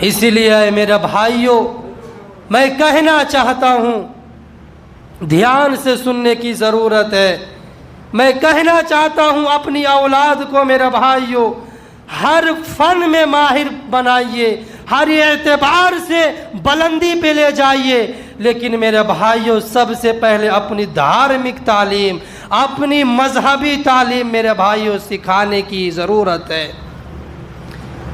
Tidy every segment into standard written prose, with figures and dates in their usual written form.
اسی لیے میرے بھائیوں میں کہنا چاہتا ہوں، دھیان سے سننے کی ضرورت ہے، میں کہنا چاہتا ہوں اپنی اولاد کو میرے بھائیوں ہر فن میں ماہر بنائیے، ہر اعتبار سے بلندی پہ لے جائیے، لیکن میرے بھائیوں سب سے پہلے اپنی دھارمک تعلیم، اپنی مذہبی تعلیم میرے بھائیوں سکھانے کی ضرورت ہے۔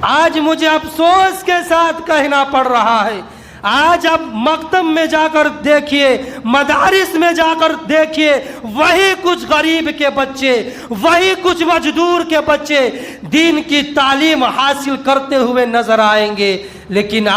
آج مجھے افسوس کے ساتھ کہنا پڑ رہا ہے، آج اب مکتب میں جا کر دیکھیے، مدارس میں جا کر دیکھیے، وہی کچھ غریب کے بچے، وہی کچھ مزدور کے بچے دین کی تعلیم حاصل کرتے ہوئے نظر آئیں گے، لیکن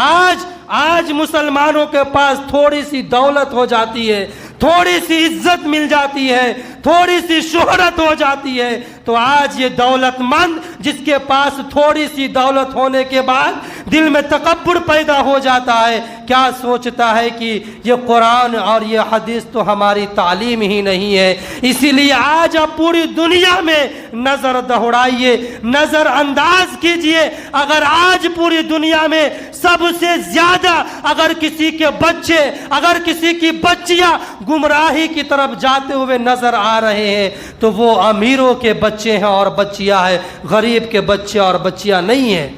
آج مسلمانوں کے پاس تھوڑی سی دولت ہو جاتی ہے، تھوڑی سی عزت مل جاتی ہے، تھوڑی سی شہرت ہو جاتی ہے، تو آج یہ دولت مند جس کے پاس تھوڑی سی دولت ہونے کے بعد دل میں تکبر پیدا ہو جاتا ہے، کیا سوچتا ہے کہ یہ قرآن اور یہ حدیث تو ہماری تعلیم ہی نہیں ہے۔ اسی لیے آج آپ پوری دنیا میں نظر دوڑائیے، نظر انداز کیجئے، اگر آج پوری دنیا میں سب سے زیادہ اگر کسی کے بچے، اگر کسی کی بچیاں گمراہی کی طرف جاتے ہوئے نظر آ رہے ہیں تو وہ امیروں کے بچے ہیں اور بچیاں ہیں، غریب کے بچے اور بچیاں نہیں ہیں۔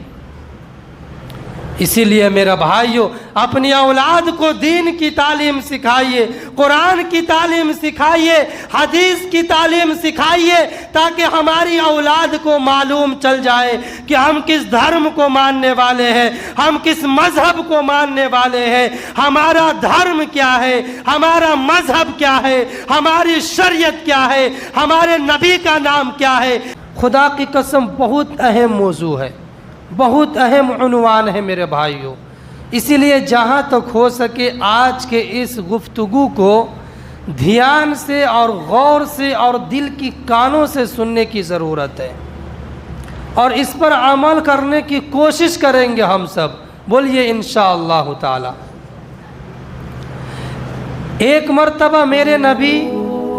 اسی لیے میرے بھائیوں اپنی اولاد کو دین کی تعلیم سکھائیے، قرآن کی تعلیم سکھائیے، حدیث کی تعلیم سکھائیے، تاکہ ہماری اولاد کو معلوم چل جائے کہ ہم کس دھرم کو ماننے والے ہیں، ہم کس مذہب کو ماننے والے ہیں، ہمارا دھرم کیا ہے، ہمارا مذہب کیا ہے، ہماری شریعت کیا ہے، ہمارے نبی کا نام کیا ہے۔ خدا کی قسم بہت اہم موضوع ہے، بہت اہم عنوان ہے میرے بھائیوں، اسی لیے جہاں تک ہو سکے آج کے اس گفتگو کو دھیان سے اور غور سے اور دل کی کانوں سے سننے کی ضرورت ہے، اور اس پر عمل کرنے کی کوشش کریں گے ہم سب، بولیے انشاءاللہ تعالی۔ ایک مرتبہ میرے نبی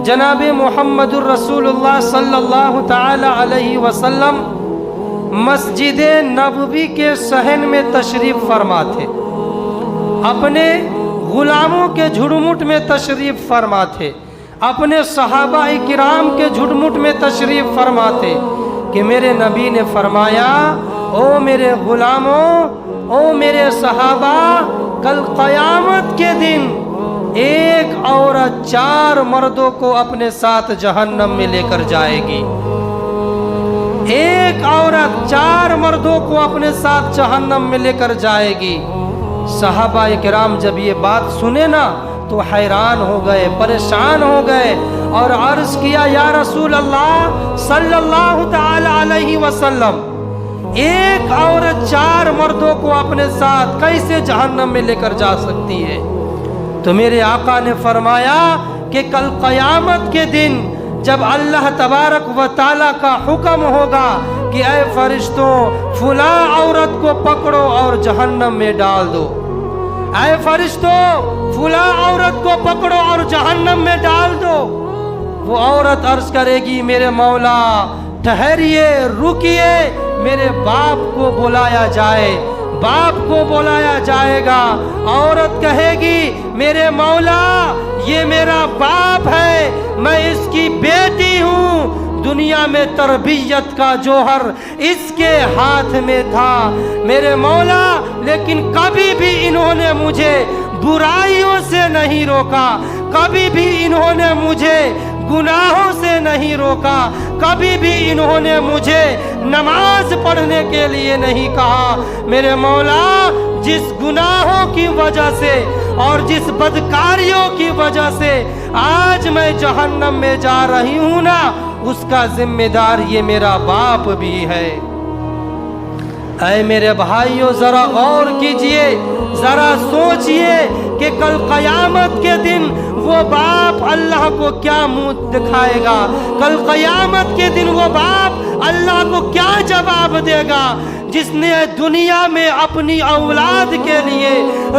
جناب محمد الرسول اللہ صلی اللہ تعالی علیہ وسلم مسجد نبوی کے صحن میں تشریف فرما تھے، اپنے غلاموں کے جھڑمٹ میں تشریف فرما تھے، اپنے صحابہ کرام کے جھڑمٹ میں تشریف فرما تھے کہ میرے نبی نے فرمایا، او میرے غلاموں، او میرے صحابہ، کل قیامت کے دن ایک عورت 4 مردوں کو اپنے ساتھ جہنم میں لے کر جائے گی، ایک عورت 4 مردوں کو اپنے ساتھ جہنم میں لے کر جائے گی۔ صحابہ کرام جب یہ بات سنے نا تو حیران ہو گئے، پریشان ہو گئے اور عرض کیا، یا رسول اللہ صلی اللہ تعالی علیہ وسلم، ایک عورت 4 مردوں کو اپنے ساتھ کیسے جہنم میں لے کر جا سکتی ہے؟ تو میرے آقا نے فرمایا کہ کل قیامت کے دن جب اللہ تبارک و تعالیٰ کا حکم ہوگا کہ اے فرشتوں فلاں عورت کو پکڑو اور جہنم میں ڈال دو، اے فرشتوں فلاں عورت کو پکڑو اور جہنم میں ڈال دو، وہ عورت عرض کرے گی، میرے مولا ٹھہریے، رکیے، میرے باپ کو بلایا جائے، باپ کو بلایا جائے گا۔ عورت کہے گی، میرے مولا یہ میرا باپ ہے، میں اس کی بیٹی ہوں، دنیا میں تربیت کا جوہر اس کے ہاتھ میں تھا میرے مولا، لیکن کبھی بھی انہوں نے مجھے برائیوں سے نہیں روکا، کبھی بھی انہوں نے مجھے گناہوں سے نہیں روکا، کبھی بھی انہوں نے مجھے نماز پڑھنے کے لیے نہیں کہا، میرے مولا جس گناہوں کی وجہ سے اور جس بدکاریوں کی وجہ سے آج میں جہنم میں جا رہی ہوں نا، اس کا ذمہ دار یہ میرا باپ بھی ہے۔ اے میرے بھائیوں ذرا غور کیجئے، ذرا سوچئے کہ کل قیامت کے دن وہ باپ اللہ کو کیا منہ دکھائے گا، کل قیامت کے دن وہ باپ اللہ کو کیا جواب دے گا، جس نے دنیا میں اپنی اولاد کے لیے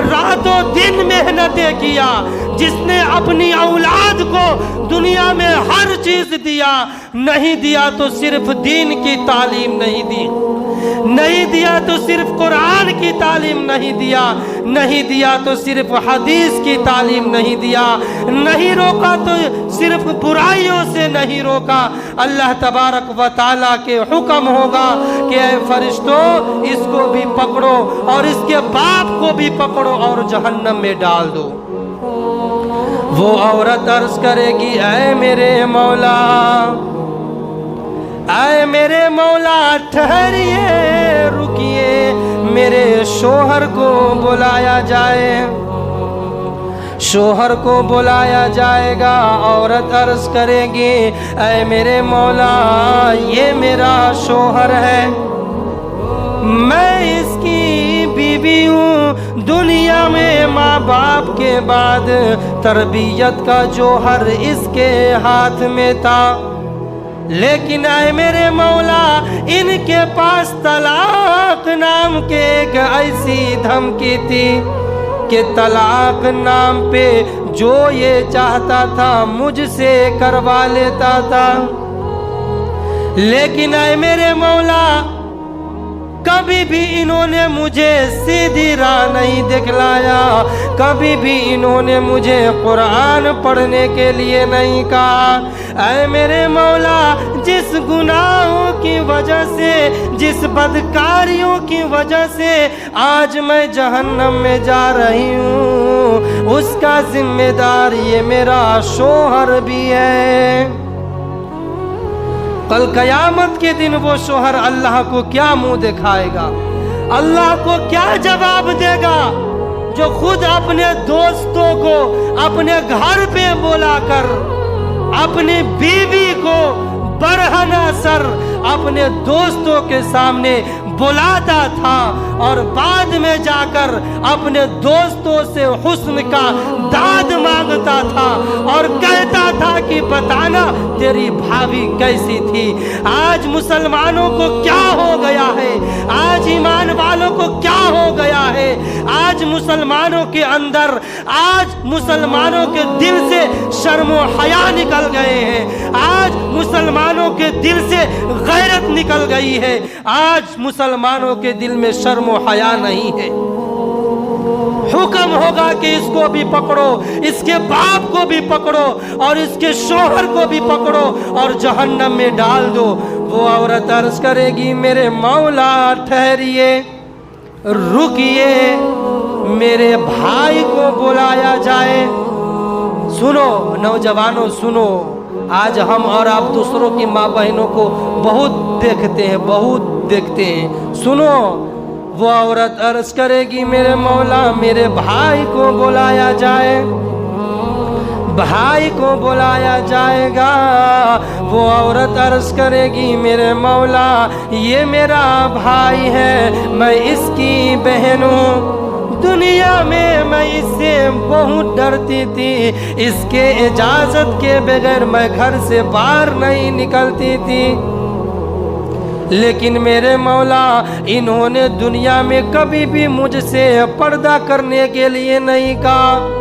رات و دن محنتیں کیا، جس نے اپنی اولاد کو دنیا میں ہر چیز دیا، نہیں دیا تو صرف دین کی تعلیم نہیں دی، نہیں دیا تو صرف قرآن کی تعلیم نہیں دیا، نہیں دیا تو صرف حدیث کی تعلیم نہیں دیا، نہیں روکا تو صرف برائیوں سے نہیں روکا۔ اللہ تبارک و تعالیٰ کے حکم ہوگا کہ اے فرشتوں اس کو بھی پکڑو اور اس کے باپ کو بھی پکڑو اور جہنم میں ڈال دو۔ وہ عورت عرض کرے گی اے میرے مولا، اے میرے مولا ٹھہریے، رکیے، میرے شوہر کو بلایا جائے۔ شوہر کو بلایا جائے گا۔ عورت عرض کرے گی اے میرے مولا یہ میرا شوہر ہے، میں اس کی بیوی ہوں، دنیا میں ماں باپ کے بعد تربیت کا جوہر اس کے ہاتھ میں تھا، لیکن اے میرے مولا ان کے پاس طلاق نام کے ایک ایسی دھمکی تھی کہ طلاق نام پہ جو یہ چاہتا تھا مجھ سے کروا لیتا تھا، لیکن اے میرے مولا کبھی بھی انہوں نے مجھے سیدھی راہ نہیں دکھلایا، کبھی بھی انہوں نے مجھے قرآن پڑھنے کے لیے نہیں کہا۔ اے میرے مولا جس گناہوں کی وجہ سے، جس بدکاریوں کی وجہ سے آج میں جہنم میں جا رہی ہوں، اس کا ذمہ دار یہ میرا شوہر بھی ہے۔ کل قیامت کے دن وہ شوہر اللہ کو کیا منہ دکھائے گا، اللہ کو کیا جواب دے گا، جو خود اپنے دوستوں کو اپنے گھر پہ بلا کر اپنی بیوی کو برہنہ سر اپنے دوستوں کے سامنے بلاتا تھا اور بعد میں جا کر اپنے دوستوں سے حسن کا داد مانگتا تھا اور کہتا تھا کہ بتانا تیری بھابھی کیسی تھی۔ آج مسلمانوں کو کیا ہو گیا ہے، آج ایمان والوں کو کیا ہو گیا ہے، آج مسلمانوں کے اندر، آج مسلمانوں کے دل سے شرم و حیا نکل گئے ہیں، آج مسلمانوں کے دل سے غیرت نکل گئی ہے، آج مسلمانوں کے دل میں شرم و حیا نہیں ہے۔ حکم ہوگا کہ اس کو بھی پکڑو، اس کے باپ کو بھی پکڑو اور اس کے شوہر کو بھی پکڑو اور جہنم میں ڈال دو۔ وہ عورت عرض کرے گی میرے مولا ٹھہریے، رکیے، میرے بھائی کو بلایا جائے۔ سنو نوجوانوں سنو، آج ہم اور آپ دوسروں کی ماں بہنوں کو بہت دیکھتے ہیں، بہت دیکھتے ہیں۔ سنو، وہ عورت عرض کرے گی میرے مولا میرے بھائی کو بلایا جائے، بھائی کو بلایا جائے گا۔ وہ عورت عرض کرے گی میرے مولا یہ میرا بھائی ہے، میں اس کی بہن ہوں، دنیا میں اس سے بہت ڈرتی تھی، اس کے اجازت کے بغیر میں گھر سے باہر نہیں نکلتی تھی، لیکن میرے مولا انہوں نے دنیا میں کبھی بھی مجھ سے پردہ کرنے کے لیے نہیں کہا۔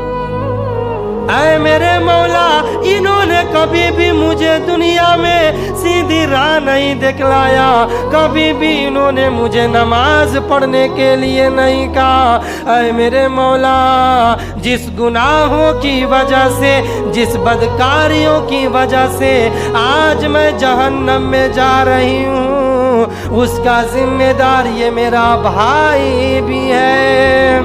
اے میرے مولا انہوں نے کبھی بھی مجھے دنیا میں سیدھی راہ نہیں دکھلایا، کبھی بھی انہوں نے مجھے نماز پڑھنے کے لیے نہیں کہا۔ اے میرے مولا جس گناہوں کی وجہ سے، جس بدکاریوں کی وجہ سے آج میں جہنم میں جا رہی ہوں، اس کا ذمہ دار یہ میرا بھائی بھی ہے۔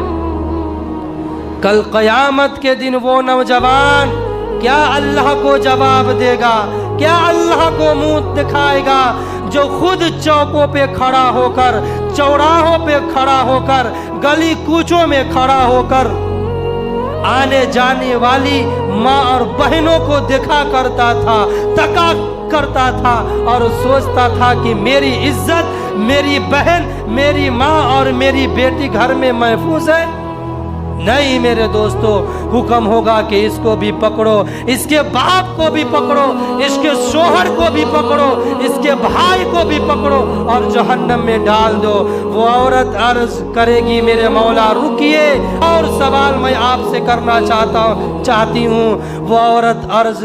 کل قیامت کے دن وہ نوجوان کیا اللہ کو جواب دے گا، کیا اللہ کو منہ دکھائے گا، جو خود چوکوں پہ کھڑا ہو کر، چوراہوں پہ کھڑا ہو کر، گلی کوچوں میں کھڑا ہو کر آنے جانے والی ماں اور بہنوں کو دیکھا کرتا تھا، تکا کرتا تھا اور سوچتا تھا کہ میری عزت، میری بہن، میری ماں اور میری بیٹی گھر میں محفوظ ہے۔ نہیں میرے دوستو، حکم ہوگا کہ اس کو بھی پکڑو، اس کے باپ کو بھی پکڑو، اس کے شوہر کو بھی پکڑو، اس کے بھائی کو بھی پکڑو اور جہنم میں ڈال دو۔ وہ عورت عرض کرے گی میرے مولا رکیے، اور سوال میں آپ سے کرنا چاہتی ہوں۔ وہ عورت عرض